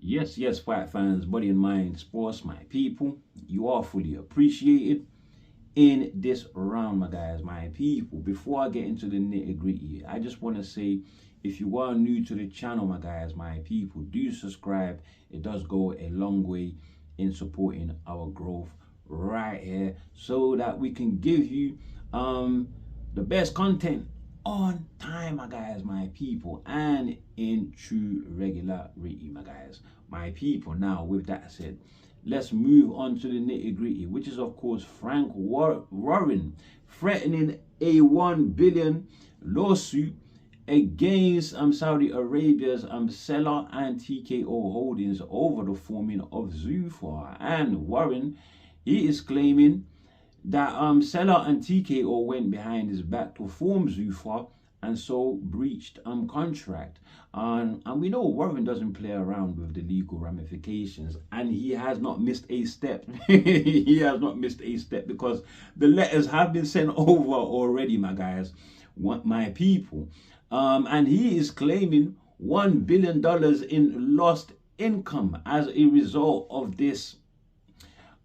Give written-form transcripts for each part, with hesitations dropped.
Yes, fight fans, body and mind, sports, my people, you are fully appreciated in this round, my guys, my people. Before I get into the nitty gritty, I just want to say, if you are new to the channel, my guys, my people, do subscribe. It does go a long way in supporting our growth right here, so that we can give you the best content on time, my guys, my people, and in true regularity, my guys, my people. Now, with that said, let's move on to the nitty gritty, which is, of course, Frank Warren threatening a $1 billion lawsuit against Saudi Arabia's Sela and TKO holdings over the forming of Zuffa. And Warren, he is claiming that Sela and TKO went behind his back to form Zuffa and so breached contract. And we know Warren doesn't play around with the legal ramifications, and he has not missed a step. He has not missed a step, because the letters have been sent over already, my guys, my people. And he is claiming $1 billion in lost income as a result of this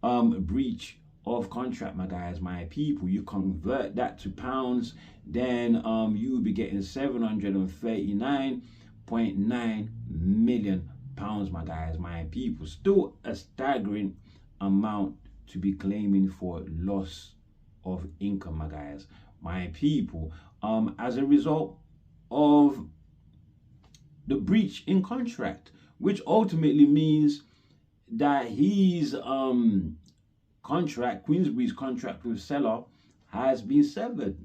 breach of contract, my guys, my people. You convert that to pounds, then you will be getting 739.9 million pounds, my guys, my people. Still a staggering amount to be claiming for loss of income, my guys, my people, as a result of the breach in contract, which ultimately means that his contract, Queensbury's contract with Sela, has been severed,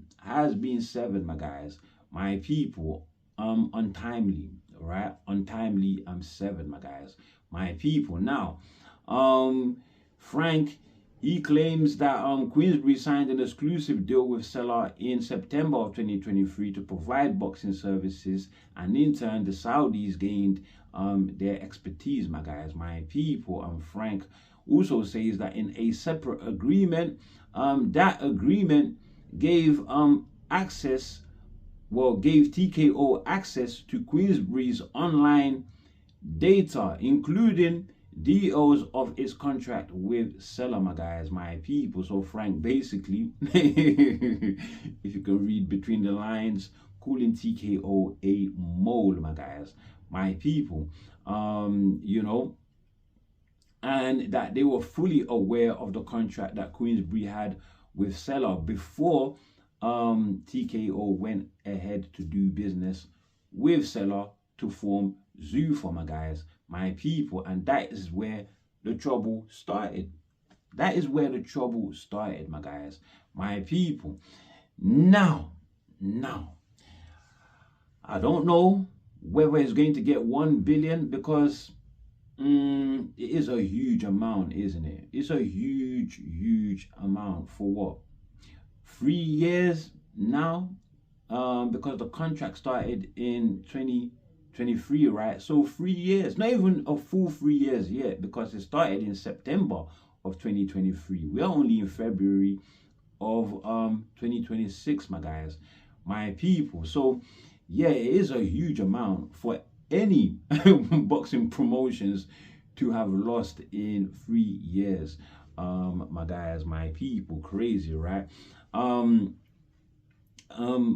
my guys, my people, untimely, right? Untimely, severed, my guys, my people. Now, Frank, he claims that Queensbury signed an exclusive deal with Sela in September of 2023 to provide boxing services, and in turn, the Saudis gained their expertise, my guys, my people. And Frank also says that in a separate agreement, that agreement gave gave TKO access to Queensbury's online data, including details of its contract with Sela, my guys, my people. So Frank basically, if you can read between the lines, calling TKO a mole, my guys, my people, you know, and that they were fully aware of the contract that Queensbury had with Sela before TKO went ahead to do business with Sela to form Zuffa, my guys, my people. And that is where the trouble started. That is where the trouble started, my guys, my people. Now, I don't know whether it's going to get 1 billion, because it is a huge amount, isn't it? It's a huge amount for what? 3 years now, because the contract started in 2023, right? So 3 years, not even a full 3 years yet, because it started in September of 2023. We're only in February of 2026, my guys, my people. So yeah, it is a huge amount for any boxing promotions to have lost in 3 years, my guys, my people. Crazy, right?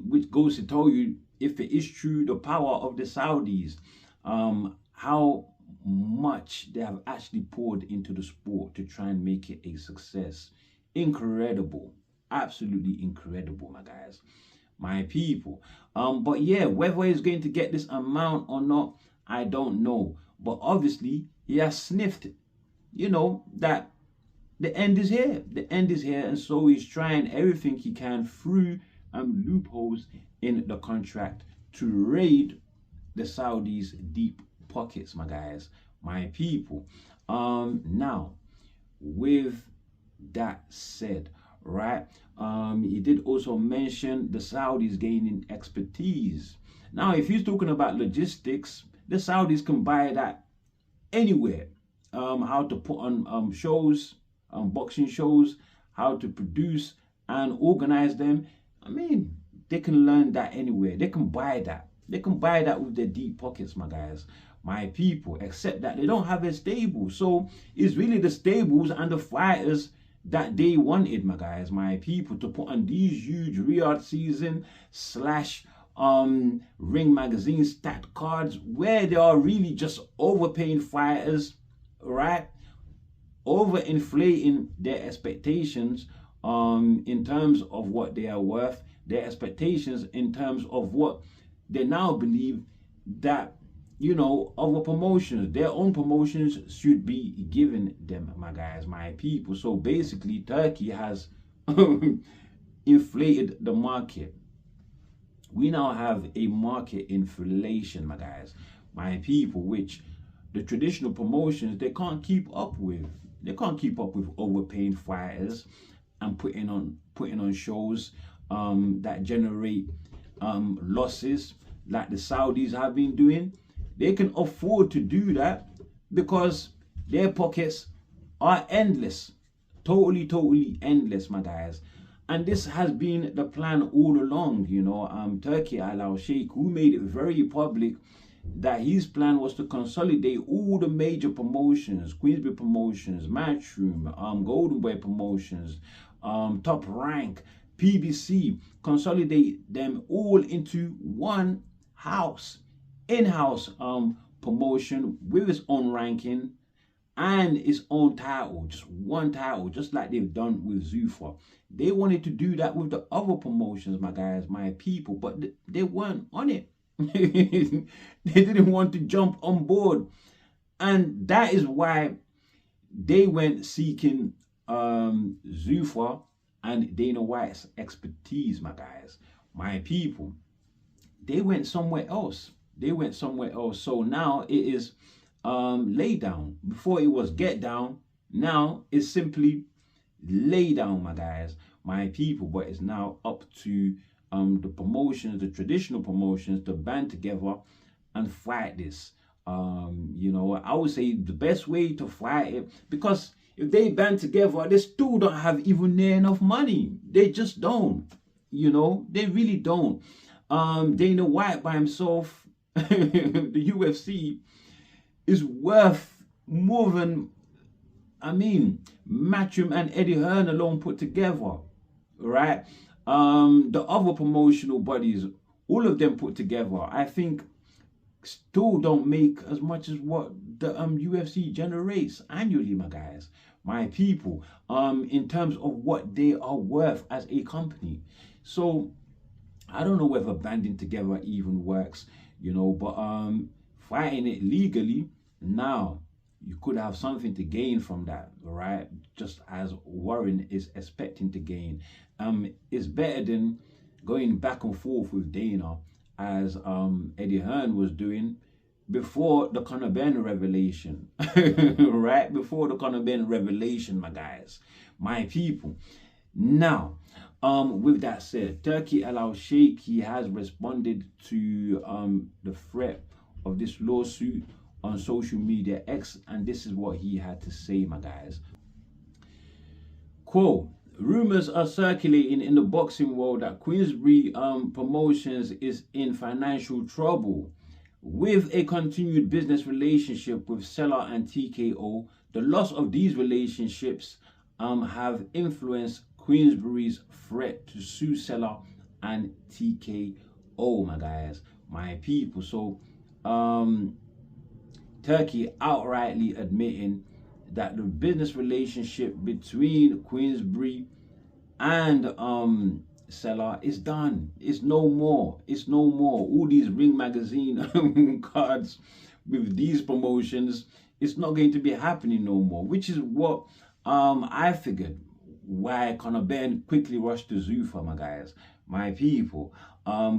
Which goes to tell you, if it is true, the power of the Saudis, how much they have actually poured into the sport to try and make it a success. Incredible, absolutely incredible, my guys, my people. But yeah, whether he's going to get this amount or not, I don't know. But obviously, he has sniffed, you know, that the end is here. The end is here, and so he's trying everything he can through loopholes in the contract to raid the Saudis' deep pockets, my guys, my people. Now, with that said, right, he did also mention the Saudis gaining expertise. Now, if he's talking about logistics, the Saudis can buy that anywhere. How to put on shows, boxing shows, how to produce and organize them. I mean, they can learn that anywhere. They can buy that. They can buy that with their deep pockets, my guys, my people, except that they don't have a stable. So it's really the stables and the fighters that they wanted, my guys, my people, to put on these huge Riyadh season slash Ring magazine stat cards, where they are really just overpaying fighters, right? Overinflating their expectations in terms of what they are worth, their expectations in terms of what they now believe that, you know, other promotions, their own promotions should be given them, my guys, my people. So basically, Turkey has inflated the market. We now have a market inflation, my guys, my people, which the traditional promotions, they can't keep up with. They can't keep up with overpaying fighters and putting on shows that generate losses like the Saudis have been doing. They can afford to do that because their pockets are endless, totally endless, my guys. And this has been the plan all along, you know. Turki Al-Sheikh, who made it very public that his plan was to consolidate all the major promotions, Queensbury Promotions, Matchroom, Golden Boy Promotions, Top Rank, PBC, consolidate them all into one house, in-house promotion with its own ranking and its own title, just one title, just like they've done with Zuffa. They wanted to do that with the other promotions, my guys, my people, but they weren't on it. They didn't want to jump on board, and that is why they went seeking Zuffa and Dana White's expertise, my guys, my people. They went somewhere else. So now it is lay down. Before it was get down, now it's simply lay down, my guys, my people. But it's now up to the promotions, the traditional promotions, to band together and fight this. You know, I would say the best way to fight it, because if they band together, they still don't have even near enough money. They just don't. You know, they really don't. Dana White by himself, the UFC, is worth more than, I mean, Matchroom and Eddie Hearn alone put together, right? The other promotional bodies, all of them put together, I think still don't make as much as what the UFC generates annually, my guys, my people, in terms of what they are worth as a company. So I don't know whether banding together even works, you know, but fighting it legally now, you could have something to gain from that, right? Just as Warren is expecting to gain. It's better than going back and forth with Dana as Eddie Hearn was doing before the Conor Ben revelation, right? Before the Conor Ben revelation, my guys, my people. Now, with that said, Turki Al-Sheikh, he has responded to the threat of this lawsuit on social media X, and this is what he had to say, my guys. Quote, rumors are circulating in the boxing world that Queensbury Promotions is in financial trouble. With a continued business relationship with Sela and TKO, the loss of these relationships have influenced Queensbury's threat to sue Sela and TKO, my guys, my people. So Turki outrightly admitting that the business relationship between Queensbury and Sela is done. It's no more. It's no more. All these Ring magazine cards with these promotions, it's not going to be happening no more, which is what I figured why Conor Ben quickly rushed to Zuffa, my guys, my people.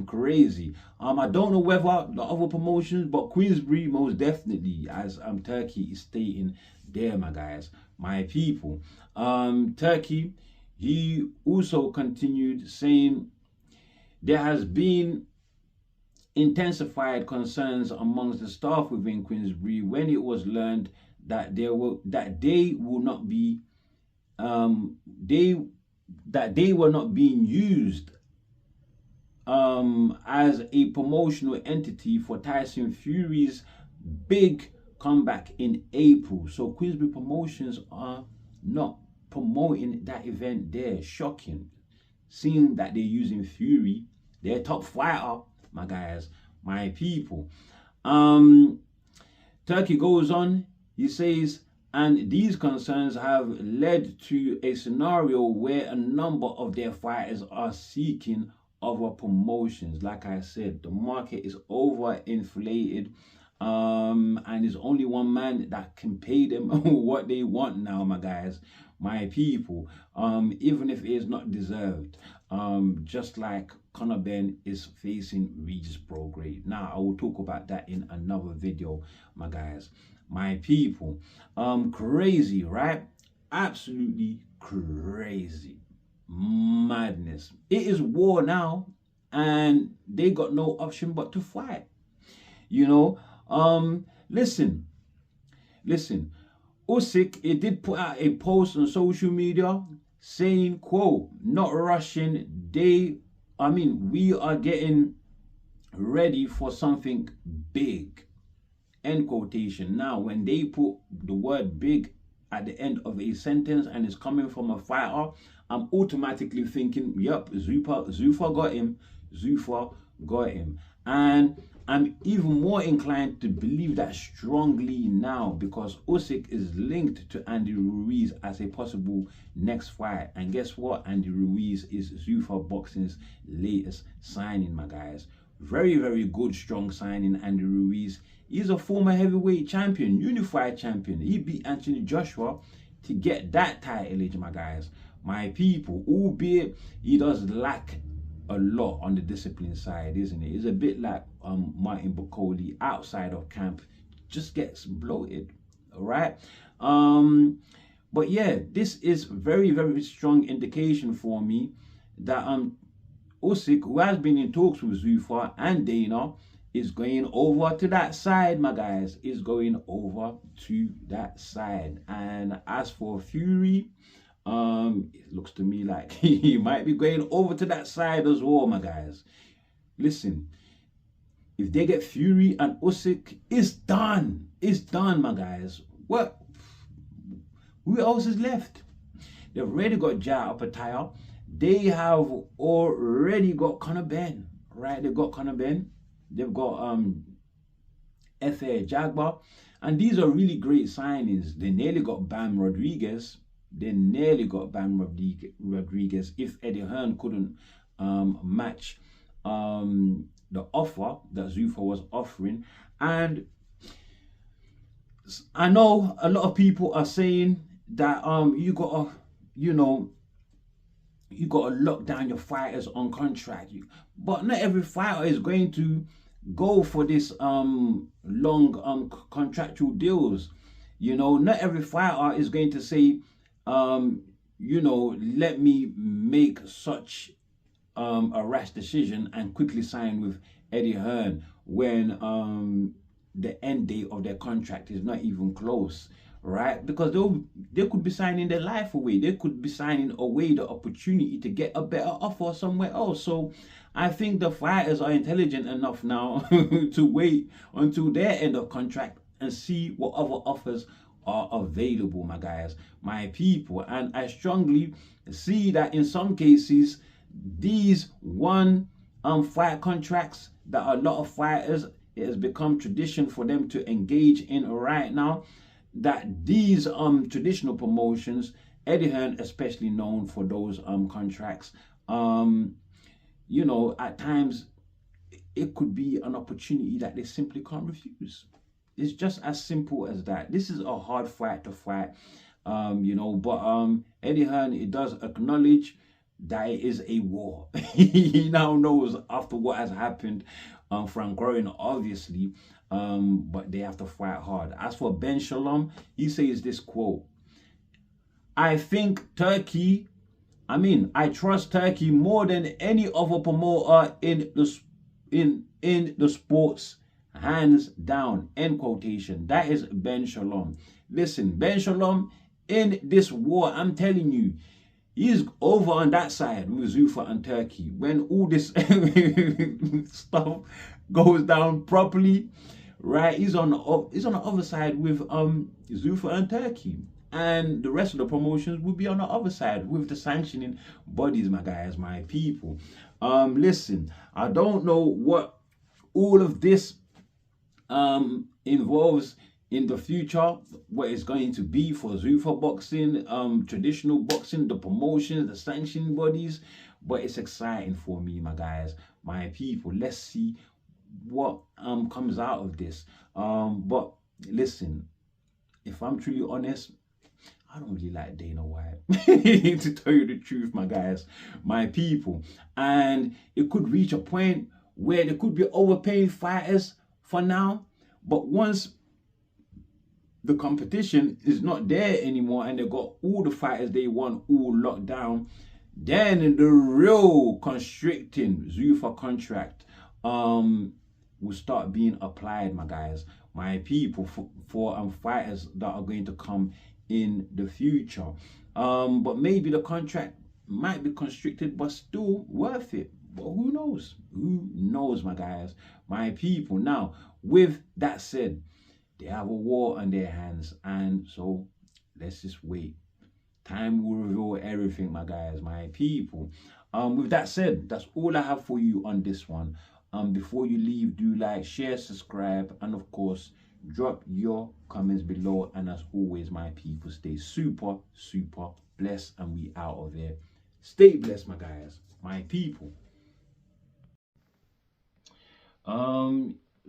Crazy. I don't know whether the other promotions, but Queensbury most definitely, as Turki is stating there, my guys, my people. Turki, he also continued saying there has been intensified concerns amongst the staff within Queensbury when it was learned that they were not being used as a promotional entity for Tyson Fury's big comeback in April. So Queensbury Promotions are not promoting that event there. Shocking. Seeing that they're using Fury, their top fighter, my guys, my people. Turki goes on, he says, and these concerns have led to a scenario where a number of their fighters are seeking other promotions. Like I said, the market is overinflated, and there's only one man that can pay them what they want now, my guys, my people, even if it is not deserved. Just like Conor Ben is facing Regis Prograde. Now I will talk about that in another video, my guys, my people. Crazy, right? Absolutely crazy. Madness. It is war now, and they got no option but to fight. You know, listen, Usyk, it did put out a post on social media saying, quote, not rushing, we are getting ready for something big, end quotation. Now, when they put the word big at the end of a sentence and it's coming from a fighter, I'm automatically thinking, yep, Zuffa got him, Zuffa got him. And I'm even more inclined to believe that strongly now, because Usyk is linked to Andy Ruiz as a possible next fight. And guess what? Andy Ruiz is Zuffa Boxing's latest signing, my guys. Very, very good, strong signing, Andy Ruiz. He's a former heavyweight champion, unified champion. He beat Anthony Joshua to get that title, my guys, my people. Albeit he does lack a lot on the discipline side, isn't it? It's a bit like Martin Bucoli outside of camp, just gets bloated, all right? But yeah, this is very, very strong indication for me that Usyk, who has been in talks with Zuffa and Dana, is going over to that side, my guys, is going over to that side. And as for Fury, it looks to me like he might be going over to that side as well, my guys. Listen, if they get Fury and Usyk, it's done. It's done, my guys. What? Who else is left? They've already got Jai Opetaia. They have already got Conor Ben, right? They've got Conor Ben. They've got F.A. Jagba. And these are really great signings. They nearly got Bam Rodriguez. They nearly got Bam Rodriguez if Eddie Hearn couldn't match the offer that Zuffa was offering. And I know a lot of people are saying that you gotta lock down your fighters on contract. But not every fighter is going to go for this long contractual deals. Not every fighter is going to say, let me make such a rash decision and quickly sign with Eddie Hearn when the end date of their contract is not even close, right? Because they could be signing their life away. They could be signing away the opportunity to get a better offer somewhere else. So I think the fighters are intelligent enough now to wait until their end of contract and see what other offers are available, my guys, my people. And I strongly see that in some cases, these one fight contracts that a lot of fighters, it has become tradition for them to engage in right now, that these traditional promotions, Eddie Hearn especially known for those contracts, at times it could be an opportunity that they simply can't refuse. It's just as simple as that. This is a hard fight to fight, but Eddie Hearn, it does acknowledge that it is a war. He now knows after what has happened, Frank Warren, obviously, but they have to fight hard. As for Ben Shalom, he says this quote: I think Turki, I trust Turki more than any other promoter in the sports, hands down, end quotation. That is Ben Shalom. Listen, Ben Shalom, in this war, I'm telling you, he's over on that side with Zuffa and Turki. When all this stuff goes down properly, right? He's on the other side with Zuffa and Turki. And the rest of the promotions will be on the other side with the sanctioning bodies, my guys, my people. Listen, I don't know what all of this involves in the future, what it's going to be for Zuffa boxing, traditional boxing, the promotions, the sanctioning bodies, but it's exciting for me, my guys, my people. Let's see what comes out of this. But listen, if I'm truly honest, I don't really like Dana White, to tell you the truth, my guys, my people. And it could reach a point where they could be overpaying fighters for now, but once the competition is not there anymore and they got all the fighters they want all locked down, then the real constricting Zuffa contract will start being applied, my guys, my people, for fighters that are going to come in the future. But maybe the contract might be constricted, but still worth it. But who knows? Who knows, my guys, my people. Now, with that said, they have a war on their hands, and so let's just wait. Time will reveal everything, my guys, my people. With that said, that's all I have for you on this one. Before you leave, do like, share, subscribe, and of course, drop your comments below. And as always, my people, stay super, super blessed, and we out of here. Stay blessed, my guys, my people.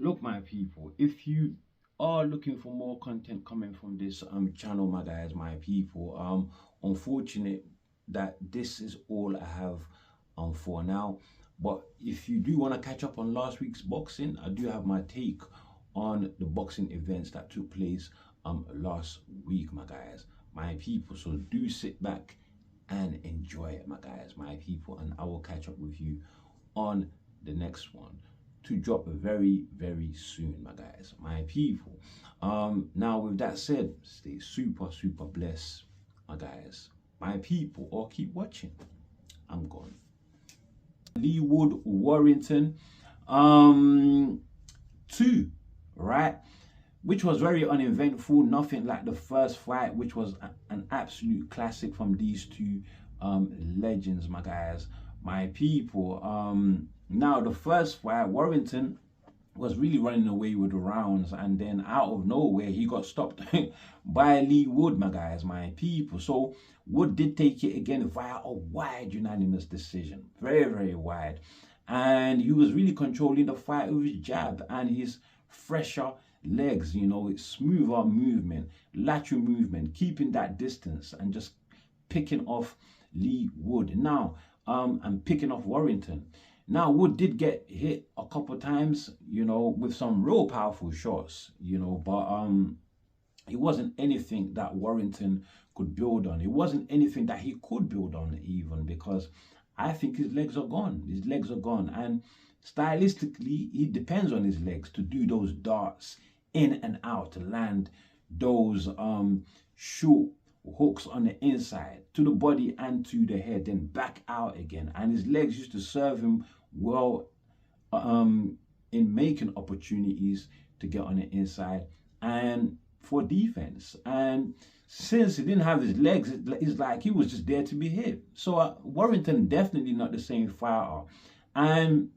Look, my people, if you are looking for more content coming from this channel, my guys, my people, unfortunate that this is all I have for now. But if you do want to catch up on last week's boxing, I do have my take on the boxing events that took place last week, my guys, my people. So do sit back and enjoy it, my guys, my people, and I will catch up with you on the next one, to drop very, very soon, my guys, my people. Now with that said, stay super, super blessed, my guys, my people, or keep watching. I'm gone. Lee Wood Warrington 2, right, which was very uneventful, nothing like the first fight, which was an absolute classic from these two legends, my guys, my people. Now the first fight, Warrington was really running away with the rounds, and then out of nowhere he got stopped by Lee Wood, my guys, my people. So Wood did take it again via a wide unanimous decision, very, very wide, and he was really controlling the fight with his jab and his fresher legs, you know, smoother movement, lateral movement, keeping that distance and just picking off Lee Wood. Now and picking off Warrington. Now, Wood did get hit a couple times, you know, with some real powerful shots, you know, but it wasn't anything that Warrington could build on. It wasn't anything that he could build on even, because I think his legs are gone. His legs are gone. And stylistically, he depends on his legs to do those darts in and out, to land those short hooks on the inside to the body and to the head, then back out again. And his legs used to serve him well in making opportunities to get on the inside and for defense. And since he didn't have his legs, it's like he was just there to be hit. So Warrington definitely not the same fighter. And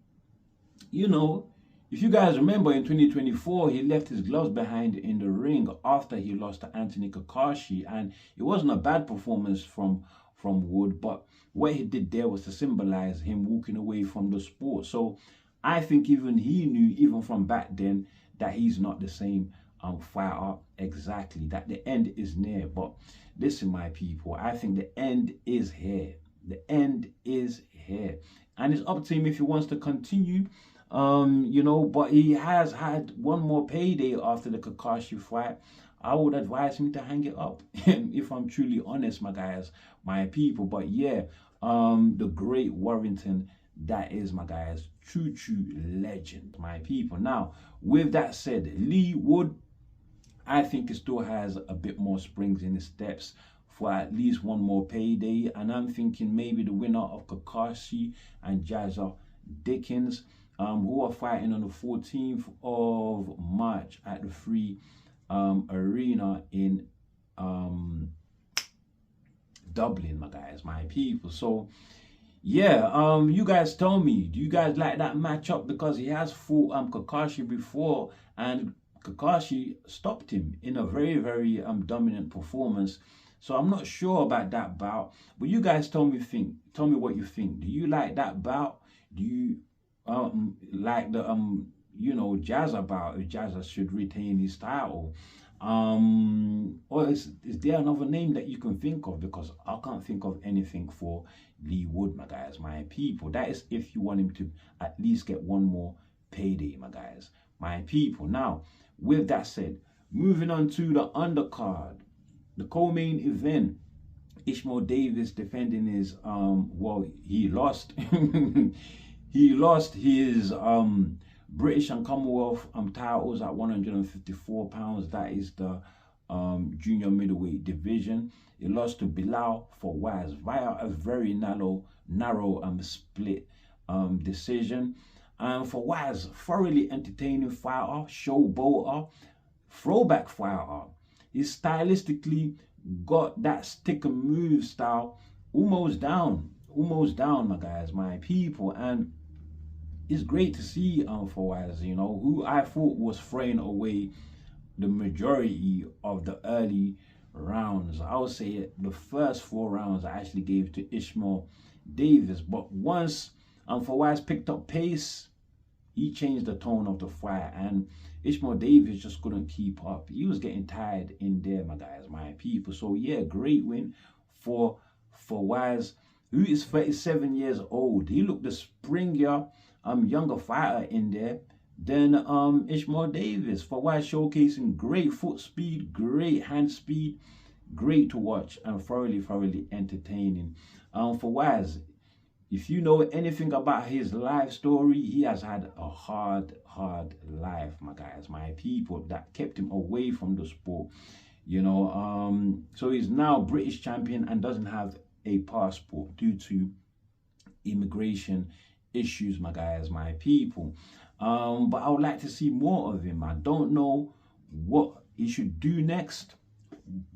you know, if you guys remember, in 2024, he left his gloves behind in the ring after he lost to Anthony Kakashi, and it wasn't a bad performance from Wood, but what he did there was to symbolize him walking away from the sport. So I think even he knew, even from back then, that he's not the same fighter exactly, that the end is near. But listen, my people, I think the end is here. The end is here, and it's up to him if he wants to continue. You know, but he has had one more payday after the Kakashi fight. I would advise him to hang it up, if I'm truly honest, my guys, my people. But yeah, the great Warrington, that is, my guys, true legend, my people. Now, with that said, Lee Wood, I think he still has a bit more springs in his steps for at least one more payday. And I'm thinking maybe the winner of Kakashi and Jazza Dickens, who are fighting on the 14th of March. watch at the free arena in Dublin, my guys, my people. So yeah, you guys tell me, do you guys like that matchup? Because he has fought Kakashi before, and Kakashi stopped him in a very, very dominant performance. So I'm not sure about that bout, but you guys tell me what you think. Do you like that bout? Do you like the Jazza bout? If Jazza should retain his title, or is there another name that you can think of? Because I can't think of anything for Lee Wood, my guys, my people. That is if you want him to at least get one more payday, my guys, my people. Now, with that said, moving on to the undercard, the co-main event, Ishmael Davis defending his well, he lost he lost his British and Commonwealth titles at 154 pounds. That is the junior middleweight division. He lost to Bilal Fawaz via a very narrow split decision. Fawaz, thoroughly entertaining fighter, showboater, throwback fighter. He stylistically got that stick and move style almost down, my guys, my people. And it's great to see Fawaz, who I thought was throwing away the majority of the early rounds. I would say the first 4 rounds I actually gave to Ishmael Davis, but once Fawaz picked up pace, he changed the tone of the fight, and Ishmael Davis just couldn't keep up. He was getting tired in there, my guys, my people. So yeah, great win for Fawaz, who is 37 years old. He looked the springier, younger fighter in there than Ishmael Davis. Fawaz showcasing great foot speed, great hand speed, great to watch, and thoroughly entertaining. Fawaz, if you know anything about his life story, he has had a hard life, my guys, my people, that kept him away from the sport, so he's now British champion and doesn't have a passport due to immigration issues, my guys, my people. But I would like to see more of him. I don't know what he should do next,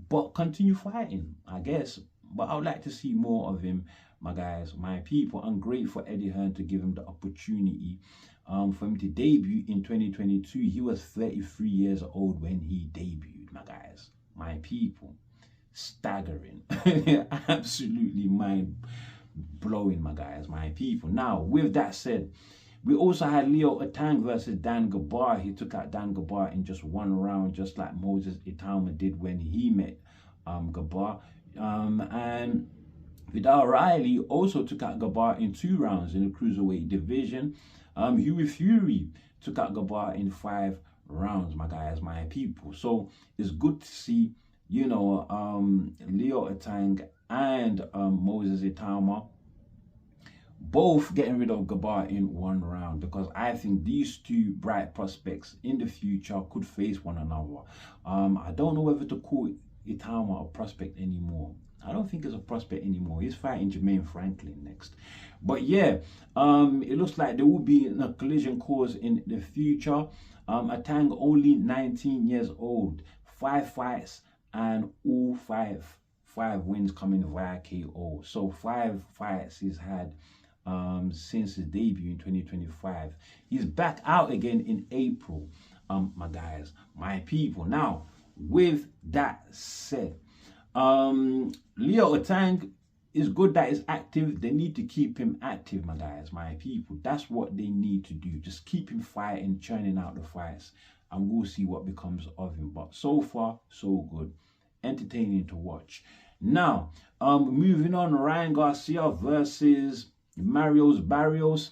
but continue fighting, I guess. But I would like to see more of him, my guys, my people. And great for Eddie Hearn to give him the opportunity for him to debut in 2022. He was 33 years old when he debuted, my guys, my people. Staggering. Absolutely mind-blowing, my guys, my people. Now, with that said, we also had Leo Atang versus Dan Gabar. He took out Dan Gabar in just 1 round, just like Moses Itama did when he met Gabar. And Vidal Riley also took out Gabar in 2 rounds in the cruiserweight division. Huey Fury took out Gabar in 5 rounds, my guys, my people. So it's good to see, Leo Atang and Moses Itama both getting rid of Gabar in 1 round, because I think these 2 bright prospects in the future could face one another. I don't know whether to call Itama a prospect anymore. I don't think he's a prospect anymore. He's fighting Jermaine Franklin next. But yeah, it looks like there will be a collision course in the future. Atang only 19 years old, 5 fights, and all 5 wins coming via KO. So 5 fights he's had since his debut in 2025. He's back out again in April, my guys, my people. Now, with that said, Leo Atang is good that he's active. They need to keep him active, my guys, my people. That's what they need to do. Just keep him fighting, churning out the fights, and we'll see what becomes of him. But so far, so good. Entertaining to watch. Now, moving on, Ryan Garcia versus Marios Barrios.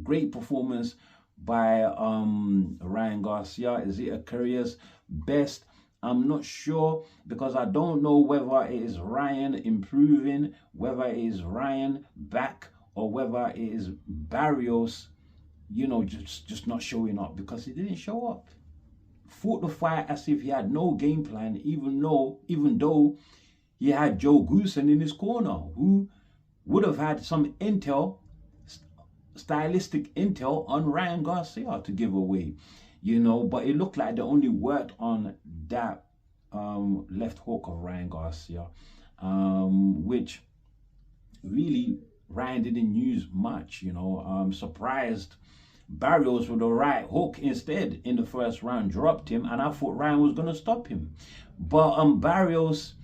Great performance by Ryan Garcia. Is it a career's best? I'm not sure, because I don't know whether it is Ryan improving, whether it is Ryan back, or whether it is Barrios, just not showing up, because he didn't show up. Fought the fight as if he had no game plan, even though he had Joe Goosen in his corner, who would have had some intel, stylistic intel on Ryan Garcia to give away. but it looked like they only worked on that left hook of Ryan Garcia, which really Ryan didn't use much, surprised Barrios with the right hook instead in the first round, dropped him, and I thought Ryan was gonna stop him. But Barrios,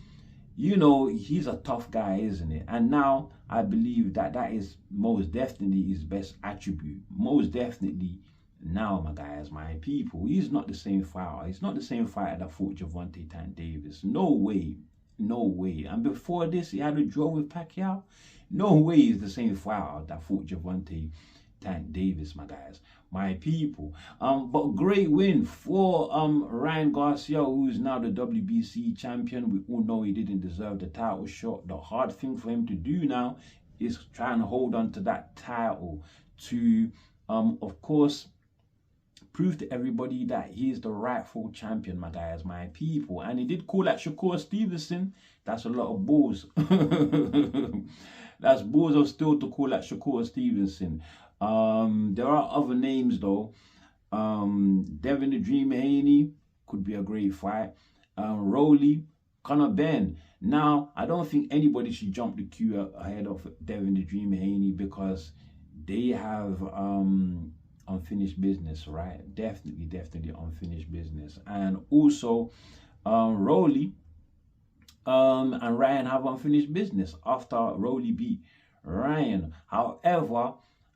he's a tough guy, isn't it? And now I believe that is most definitely his best attribute. Most definitely now, my guys, my people, he's not the same fighter. He's not the same fighter that fought Gervonta Tank Davis. No way. No way. And before this, he had a draw with Pacquiao. No way he's the same fighter that fought Gervonta Tank Davis, my guys, my people. But great win for Ryan Garcia, who's now the WBC champion. We all know he didn't deserve the title shot. The hard thing for him to do now is trying to hold on to that title to, of course, prove to everybody that he's the rightful champion, my guys, my people. And he did call out Shakur Stevenson. That's a lot of balls. That's balls of steel to call out Shakur Stevenson. There are other names though. Devin the Dream Haney could be a great fight. Rowley, Conor Ben. Now, I don't think anybody should jump the queue ahead of Devin the Dream Haney because they have unfinished business, right? Definitely unfinished business. And also, Rowley and Ryan have unfinished business after Rowley beat Ryan. However,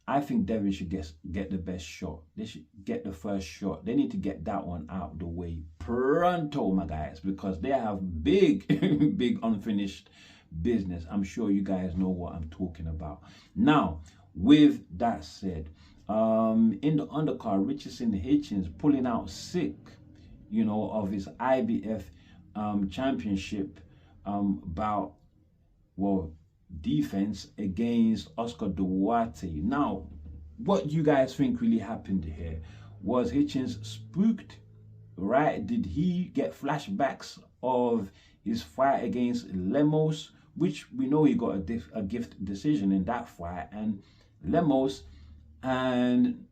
I think Devin should get the best shot. They should get the first shot. They need to get that one out of the way pronto, my guys, because they have big, big unfinished business. I'm sure you guys know what I'm talking about. Now, with that said, in the undercard, Richardson Hitchens pulling out sick, of his IBF championship bout, defense against Oscar Duarte. Now, what do you guys think really happened here? Was Hitchens spooked, right? Did he get flashbacks of his fight against Lemos, which we know he got a gift decision in that fight, and Lemos and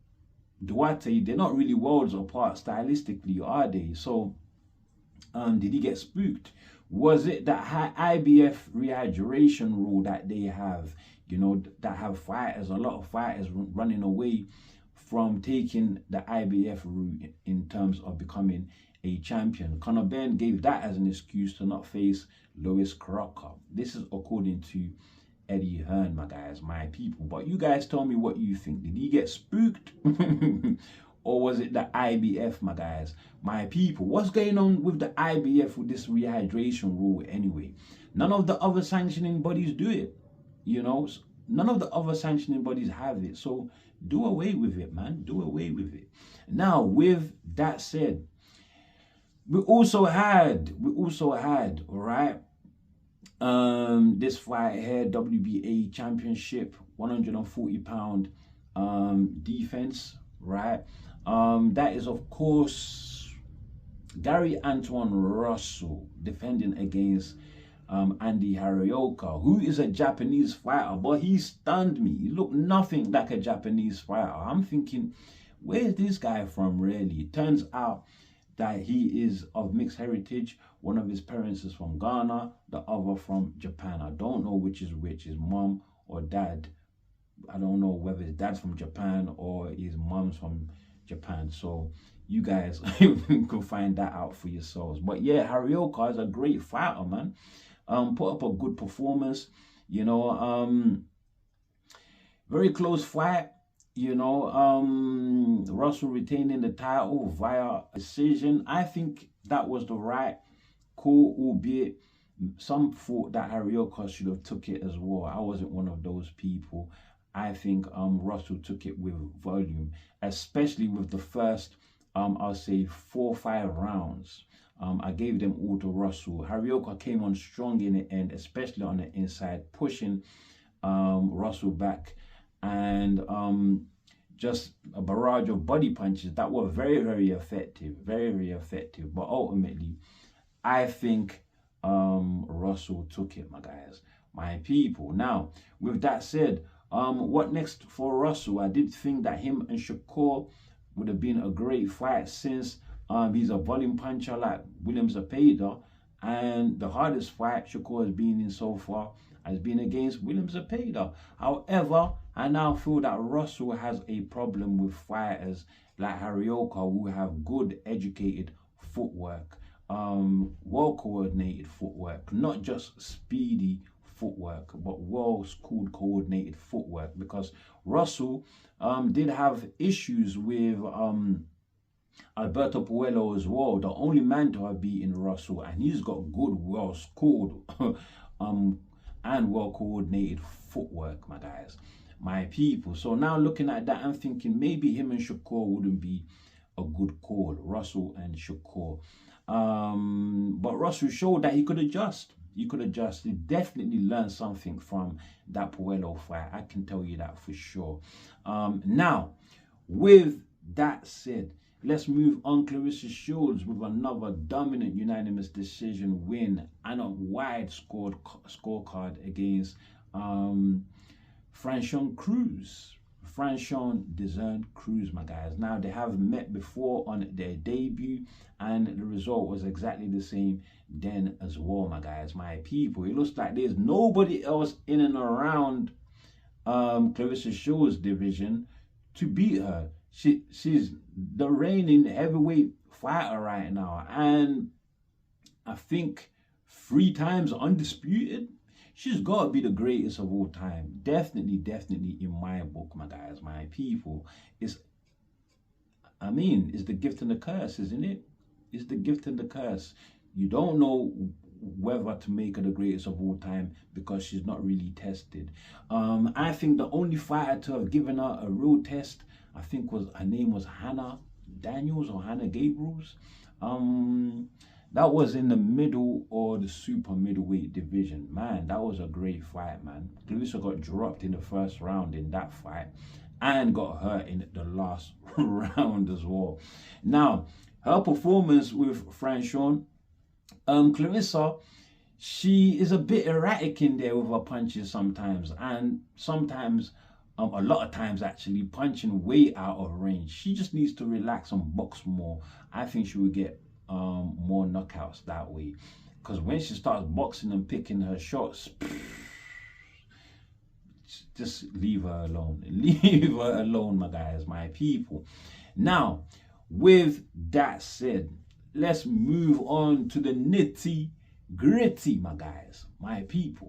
Duarte, they're not really worlds apart stylistically, are they? So did he get spooked? Was it that IBF rehydration rule that they have, that have fighters, a lot of fighters running away from taking the IBF route in terms of becoming a champion? Conor Ben gave that as an excuse to not face Lewis Crocker. This is according to Eddie Hearn, my guys, my people. But you guys tell me what you think. Did he get spooked? Or was it the IBF, my guys, my people? What's going on with the IBF with this rehydration rule anyway? None of the other sanctioning bodies do it, None of the other sanctioning bodies have it. So do away with it, man. Do away with it. Now, with that said, we also had, right, this fight here, WBA championship, 140-pound defense, right? That is, of course, Gary Antoine Russell defending against Andy Harioka, who is a Japanese fighter, but he stunned me. He looked nothing like a Japanese fighter. I'm thinking, where's this guy from, really? It turns out that he is of mixed heritage. One of his parents is from Ghana, the other from Japan. I don't know which is which, his mom or dad. I don't know whether his dad's from Japan or his mom's from Japan. So you guys can find that out for yourselves. But yeah, Harioka is a great fighter, man. Put up a good performance, very close fight, Russell retaining the title via decision. I think that was the right call, albeit some thought that Harioka should have took it as well. I wasn't one of those people. I think Russell took it with volume, especially with the first, I'll say 4 or 5 rounds. I gave them all to Russell. Harioka came on strong in the end, especially on the inside, pushing Russell back, and just a barrage of body punches that were very, very effective, very, very effective. But ultimately, I think Russell took it, my guys, my people. Now, with that said, what next for Russell? I did think that him and Shakur would have been a great fight since he's a volume puncher like William Zepeda, and the hardest fight Shakur has been in so far has been against William Zepeda. However, I now feel that Russell has a problem with fighters like Harioka who have good educated footwork, well coordinated footwork, not just speedy footwork, but well schooled coordinated footwork, because Russell did have issues with Alberto Puello as well, the only man to have beaten Russell, and he's got good, well schooled and well coordinated footwork, my guys, my people. So now looking at that, I'm thinking maybe him and Shakur wouldn't be a good call, Russell and Shakur. But Russell showed that he could adjust. He could adjust. He definitely learned something from that Puello fight. I can tell you that for sure. Now, with that said, let's move on. Clarissa Shields with another dominant unanimous decision win and a wide scorecard against Franchon Cruz. Franchon Desern Cruz, my guys. Now, they have met before on their debut, and the result was exactly the same then as well, my guys, my people. It looks like there's nobody else in and around Clarissa Shields' division to beat her. She's the reigning heavyweight fighter right now, and I think 3 times undisputed. She's got to be the greatest of all time. Definitely, definitely in my book, my guys, my people. It's the gift and the curse, isn't it? It's the gift and the curse. You don't know whether to make her the greatest of all time because she's not really tested. I think the only fighter to have given her a real test, I think her name was Hannah Daniels or Hannah Gabriels. That was in the middle or the super middleweight division. Man, that was a great fight, man. Clarissa got dropped in the first round in that fight and got hurt in the last round as well. Now, her performance with Franchon, Clarissa, she is a bit erratic in there with her punches sometimes, and sometimes, a lot of times actually, punching way out of range. She just needs to relax and box more. I think she will get more knockouts that way, because when she starts boxing and picking her shots, just leave her alone. Leave her alone, my guys, my people. Now, with that said, let's move on to the nitty gritty, my guys, my people.